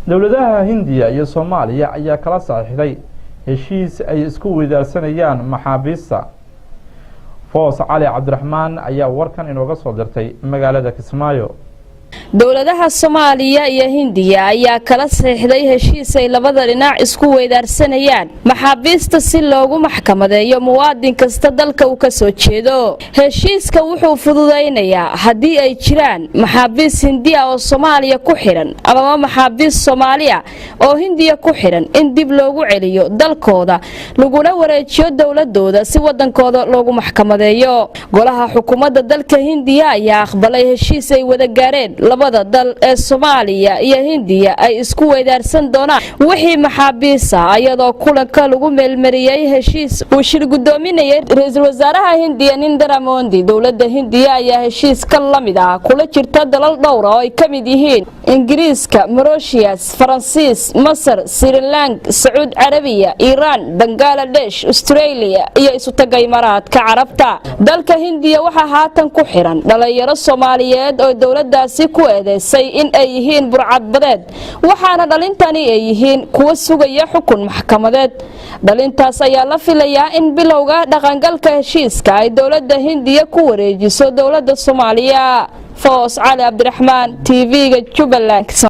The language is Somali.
dowladaha Hindiya iyo Soomaaliya ayaa kala saxiixday heshiis ay isku weydaarsanayaan maxaabiista. Foos Cali Cabdiraxmaan ayaa warkan inooga soo dirtay magaalada Kismaayo. dowladaha Soomaaliya iyo Hindiya ayaa kala saxiixday heshiis ay labada dhinac isku weydaarsanayaan maxaabiista si loogu maxkamadeeyo muwaadin kasta dalka uu ka soo jeedo. heshiiska wuxuu fududeynayaa haddii ay jiraan maxaabiis Hindiya oo Soomaaliya ku xiran ama maxaabiis Soomaaliya oo Hindiya ku xiran in dib loogu celiyo dalkooda laguna wareejiyo dowladooda si wadankooda loogu maxkamadeeyo. golaha xukuumadda dalka Hindiya ayaa aqbalay heshiis ay wada gaareen labada dal ee Soomaaliya iyo Hindiya ay isku weydaarsan doonaan wixii maxaabiis ah iyadoo kulanka lagu meelmariyay heshiis uu shir gudoominayay ra'iisul wasaaraha Hindiya Narendra Modi. dowladda Hindiya ayaa heshiis ka lamid ah kula jirta dalal dhowr oo ay kamid yihiin Ingiriiska, Mauritius, Faransiis, Masar, Sri Lanka, Sacuud Carabiya, Iran, Bangladesh, Australia iyo isutaga Imaaraadka Carabta. dalka Hindiya waxa haatan ku xiran dhalinyaro Soomaaliyeed oo dowladdaasi ku eedeysay in ay yihiin burcadbadeed waxaana dhalintani ay yihiin kuwa sugaya xukun maxkamadeed. dhalintaas ayaa la filayaa in bilowga dhaqangalka heshiiska ay dowladda Hindiya ku wareejiso dowladda Soomaaliya. Foos Cali Cabdiraxmaan TV-ga Jubaland.